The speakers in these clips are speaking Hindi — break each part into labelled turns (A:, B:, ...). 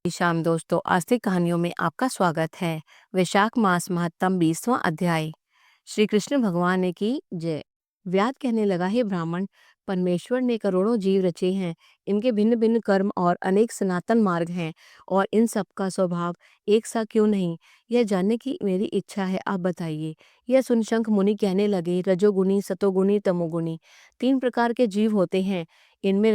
A: शाम दोस्तों, आस्तिक कहानियों में आपका स्वागत है। वैशाख मास महत्तम 20वां अध्याय। श्री कृष्ण भगवान ने की जय। व्याध कहने लगा, हे ब्राह्मण, परमेश्वर ने करोड़ों जीव रचे हैं। इनके भिन्न भिन्न कर्म और अनेक सनातन मार्ग हैं, और इन सब का स्वभाव एक सा क्यों नहीं, यह जानने की मेरी इच्छा है। आप बताइए। यह सुन शंख मुनि कहने लगे, रजोगुणी, सतोगुणी, तमोगुणी 3 प्रकार के जीव होते हैं। इनमें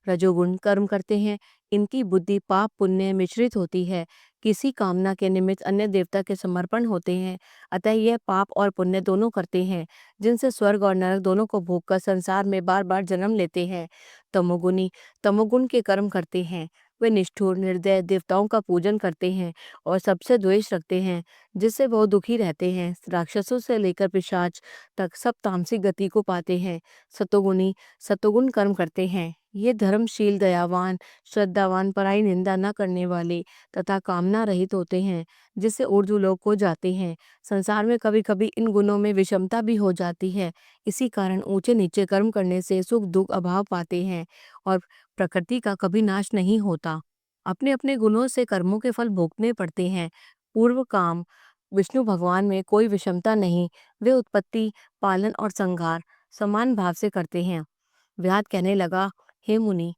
A: रजोगुण कर्म करते हैं। इनकी बुद्धि पाप पुण्य मिश्रित होती है। किसी कामना के निमित्त अन्य देवता के समर्पण होते हैं। अतः यह पाप और पुण्य दोनों करते हैं, जिनसे स्वर्ग और नरक दोनों को भोगकर संसार में बार बार जन्म लेते हैं। तमोगुणी तमोगुण के कर्म करते हैं। वे निष्ठुर निर्दय देवताओं का पूजन करते हैं और सबसे द्वेष रखते हैं, जिससे बहुत दुखी रहते हैं। राक्षसों से लेकर पिशाच तक सब तामसिक गति को पाते हैं। सतोगुणी सतोगुण कर्म करते हैं। ये धर्मशील, दयावान, श्रद्धावान, पराई निंदा न करने वाले तथा कामना रहित होते हैं, जिससे ऊर्ध्वलोक को जाते हैं। संसार में कभी कभी इन गुणों में विषमता भी हो जाती है। इसी कारण ऊंचे नीचे कर्म करने से सुख दुख अभाव पाते हैं और प्रकृति का कभी नाश नहीं होता। अपने अपने गुणों से कर्मों के फल भोगने पड़ते हैं। पूर्व काम विष्णु भगवान में कोई विषमता नहीं। वे उत्पत्ति, पालन और संहार समान भाव से करते हैं। व्याध कहने लगा, हे मुनि,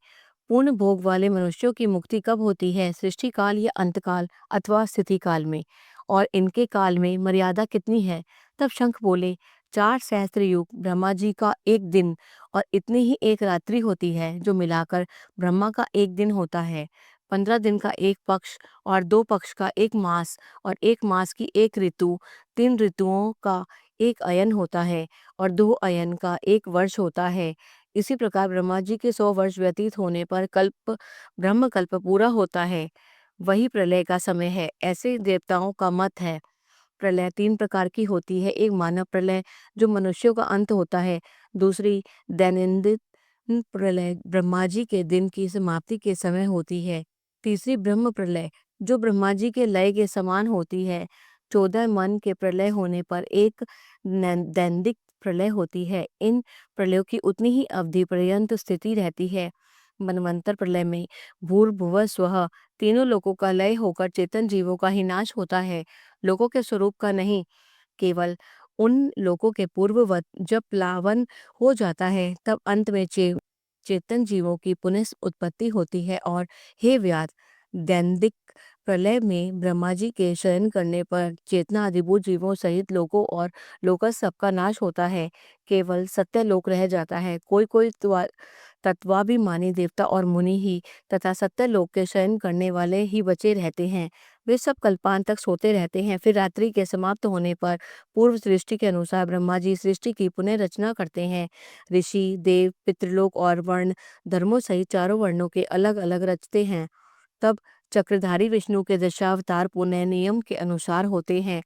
A: पूर्ण भोग वाले मनुष्यों की मुक्ति कब होती है? सृष्टि काल या अंतकाल अथवा स्थिति काल में? और इनके काल में मर्यादा कितनी है? तब शंख बोले, 4 सहस्त्र युग ब्रह्मा जी का एक दिन और इतनी ही एक रात्रि होती है, जो मिलाकर ब्रह्मा का एक दिन होता है। 15 दिन का एक पक्ष और 2 पक्ष का एक मास और 1 मास की एक ऋतु, 3 ऋतुओं का एक अयन होता है और 2 अयन का एक वर्ष होता है। इसी प्रकार ब्रह्मा जी के 100 वर्ष व्यतीत होने पर ब्रह्म कल्प पूरा होता है। वही प्रलय का समय है, ऐसे देवताओं का मत है। प्रलय 3 प्रकार की होती है। एक मानव प्रलय, जो मनुष्यों का अंत होता है। दूसरी दैनंदिन प्रलय, ब्रह्मा जी के दिन की समाप्ति के समय होती है। तीसरी ब्रह्म प्रलय, जो ब्रह्मा जी के लय के समान होती है। 14 मन के प्रलय होने पर एक दैनिक प्रलय होती है। इन प्रलयों की उतनी ही अवधि पर्यंत स्थिति रहती है। मनवंतर प्रलय में भूर्भुवः स्वः तीनों लोकों का लय होकर चेतन जीवों का ही नाश होता है, लोगों के स्वरूप का नहीं। केवल उन लोकों के पूर्ववत जब प्लावन हो जाता है, तब अंत में चेतन जीवों की पुनः उत्पत्ति होती है। और हे व्याध, दैंदिक प्रलय में ब्रह्मा जी के शयन करने पर चेतना अधिभूत जीवों सहित लोकों और लोकस सबका नाश होता है। केवल सत्य लोक रह जाता है। कोई कोई तत्वाभिमानी देवता और मुनि ही तथा सत्य लोक के शयन करने वाले ही बचे रहते हैं। वे सब कल्पांत तक सोते रहते हैं। फिर रात्रि के समाप्त होने पर पूर्व सृष्टि के अनुसार ब्रह्मा जी सृष्टि की पुनः रचना करते हैं। ऋषि, देव, पितृलोक और वर्ण धर्मों सहित चारों वर्णों के अलग अलग रचते हैं। तब चक्रधारी विष्णु के दशावतार पुनः नियम के अनुसार होते हैं।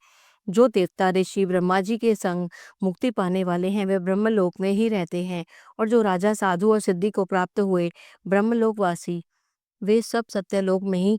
A: जो देवता ऋषि ब्रह्मा जी के संग मुक्ति पाने वाले हैं, वे ब्रह्मलोक में ही रहते हैं। और जो राजा, साधु और सिद्धि को प्राप्त हुए ब्रह्मलोकवासी, वे सब सत्यलोक में ही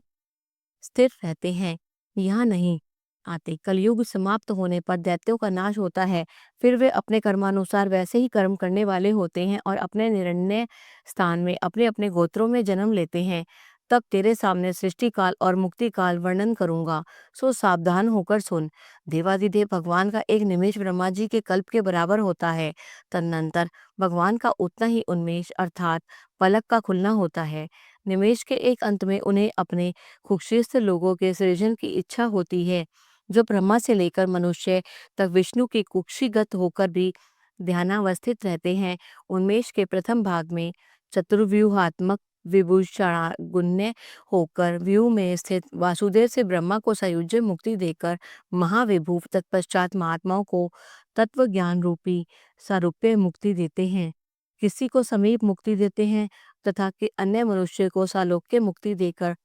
A: स्थिर रहते हैं, यहाँ नहीं आते। कलयुग समाप्त होने पर दैत्यों का नाश होता है। फिर वे अपने कर्मानुसार वैसे ही कर्म करने वाले होते हैं और अपने निर्णय स्थान में अपने अपने गोत्रों में जन्म लेते हैं। तब तेरे सामने सृष्टि काल और मुक्ति काल वर्णन करूंगा, सो सावधान होकर सुन। देवाधिदेव भगवान का एक निमेष ब्रह्मा जी के कल्प के बराबर होता है। तदनंतर भगवान का उतना ही उन्मेष अर्थात पलक का खुलना होता है। निमेष के एक अंत में उन्हें अपने कुक्षिस्थ लोगों के सृजन की इच्छा होती है, जो ब्रह्मा से लेकर मनुष्य तक विष्णु की कुक्षिगत होकर भी ध्यानावस्थित रहते हैं। उन्मेष के प्रथम भाग में चतुर्व्यूहात्मक विभूषणागुण्य होकर व्यूह में स्थित वासुदेव से ब्रह्मा को सायुज्य मुक्ति देकर महाविभूव तत्पश्चात महात्माओं को तत्व ज्ञान रूपी सारूप्य मुक्ति देते हैं। किसी को समीप मुक्ति देते हैं तथा कि अन्य मनुष्य को सालोक्य मुक्ति देकर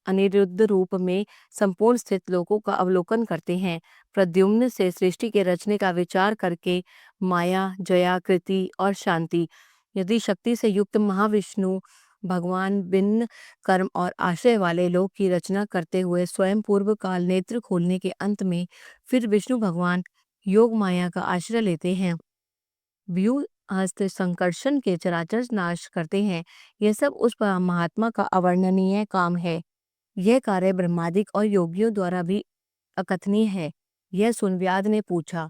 A: अनिरुद्ध रूप में संपूर्ण स्थित लोकों का अवलोकन करते हैं। प्रद्युम्न से सृष्टि के रचने का विचार करके माया, जया, कृति और शांति यदि शक्ति से युक्त महाविष्णु भगवान भिन्न कर्म और आश्रय वाले लोक की रचना करते हुए स्वयं पूर्व काल नेत्र खोलने के अंत में फिर विष्णु भगवान योग माया का आश्रय लेते हैं। व्यू हस्त संकर्षण के चराचर नाश करते हैं। यह सब उस महात्मा का अवर्णनीय काम है। यह कार्य ब्रह्मादिक और योगियों द्वारा भी अकथनीय है। यह सुन व्याध ने पूछा,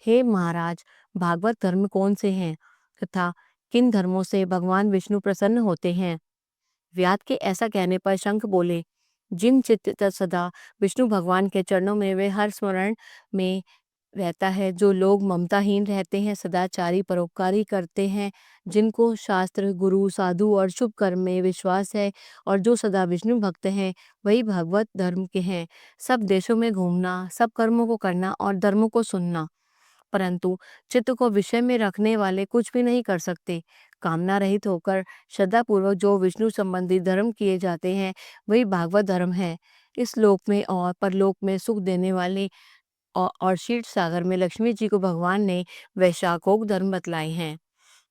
A: हे महाराज, भागवत धर्म कौन से हैं तथा किन धर्मों से भगवान विष्णु प्रसन्न होते हैं? व्याध के ऐसा कहने पर शंख बोले, जिन चित्त सदा विष्णु भगवान के चरणों में वे हर स्मरण में रहता है, जो लोग ममताहीन रहते हैं, सदाचारी परोपकारी करते हैं, जिनको शास्त्र गुरु साधु और शुभ कर्म में विश्वास है और जो सदा विष्णु भक्त हैं, वही भगवत धर्म के हैं। सब देशों में घूमना, सब कर्मों को करना और धर्मों को सुनना, परंतु चित्त को विषय में रखने वाले कुछ भी नहीं कर सकते। कामना रहित होकर श्रद्धापूर्वक जो विष्णु संबंधी धर्म किए जाते हैं, वही भागवत धर्म है। इस लोक में और परलोक में सुख देने वाले और क्षीर सागर में लक्ष्मी जी को भगवान ने वैशाखोक धर्म बतलाए हैं।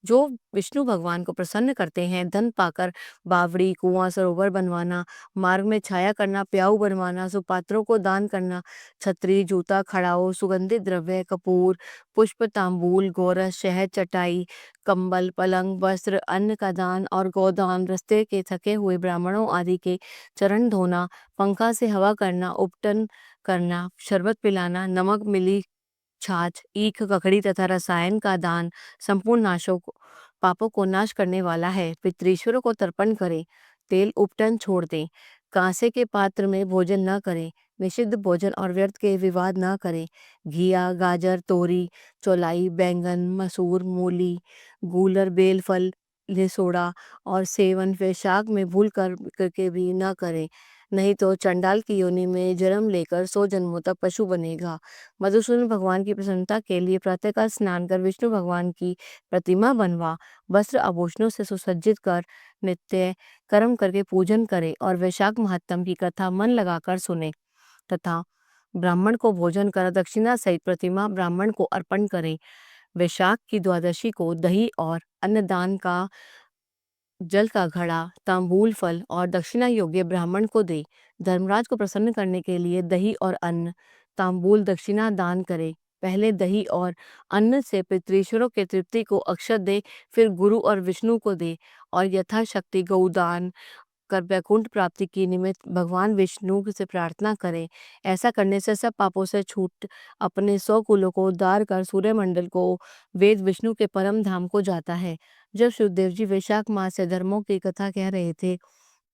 A: जो विष्णु भगवान को प्रसन्न करते हैं, धन पाकर बावड़ी कुआं सरोवर बनवाना, मार्ग में छाया करना, प्याऊ बनवाना, सुपात्रों को दान करना, छतरी जूता खड़ाऊ सुगंधित द्रव्य कपूर पुष्प तांबूल गोरस शहद चटाई कंबल पलंग वस्त्र अन्न का दान और गोदान, रस्ते के थके हुए ब्राह्मणों आदि के चरण धोना, पंखा से हवा करना, उपटन करना, शरबत पिलाना, नमक मिली छाछ ईख ककड़ी तथा रसायन का दान संपूर्ण नाशों को पापों को नाश करने वाला है। पितृश्वरों को तर्पण करें, तेल उपटन छोड़ दें, कांसे के पात्र में भोजन न करें, निषिद्ध भोजन और व्यर्थ के विवाद न करें, घिया गाजर तोरी चौलाई बैंगन मसूर मूली गूलर बेलफल लिसोड़ा और सेवन वैशाख में भूल करके भी न करें, नहीं तो चंडाल की योनि में जन्म लेकर 100 जन्मों तक पशु बनेगा। मधुसूदन भगवान की प्रसन्नता के लिए प्रातःकाल स्नान कर विष्णु भगवान की प्रतिमा बनवा, वस्त्र आभूषणों से सुसज्जित कर नित्य कर्म करके पूजन करे और वैशाख महात्म की कथा मन लगाकर सुने तथा ब्राह्मण को भोजन कर दक्षिणा सहित प्रतिमा ब्राह्मण को अर्पण करें। वैशाख की द्वादशी को दही और अन्नदान का जल का घड़ा तांबूल फल और दक्षिणा योग्य ब्राह्मण को दे। धर्मराज को प्रसन्न करने के लिए दही और अन्न तांबूल दक्षिणा दान करे। पहले दही और अन्न से पितृश्वरों के तृप्ति को अक्षत दे, फिर गुरु और विष्णु को दे और यथाशक्ति गौदान कर वैकुंठ प्राप्ति की निमित्त भगवान विष्णु से प्रार्थना करें। ऐसा करने से सब पापों से छूट अपने 100 कुलों को उद्धार कर सूर्यमंडल को वेद विष्णु के परम धाम को जाता है। जब शिवदेव जी वैशाख मास से धर्मों की कथा कह रहे थे,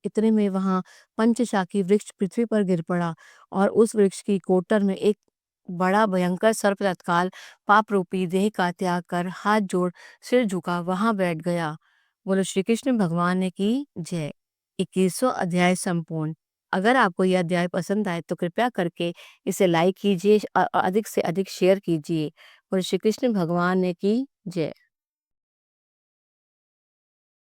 A: इतने में वहां पंचशाखी वृक्ष पृथ्वी पर गिर पड़ा और उस वृक्ष की कोटर में एक बड़ा भयंकर सर्प तत्काल पाप रूपी देह का त्याग कर हाथ जोड़ सिर झुका वहां बैठ गया। बोलो श्री कृष्ण भगवान की जय। 21वां अध्याय संपूर्ण। अगर आपको यह अध्याय पसंद आए तो कृपया करके इसे लाइक कीजिए और अधिक से अधिक शेयर कीजिए। बोलो श्री कृष्ण भगवान की जय।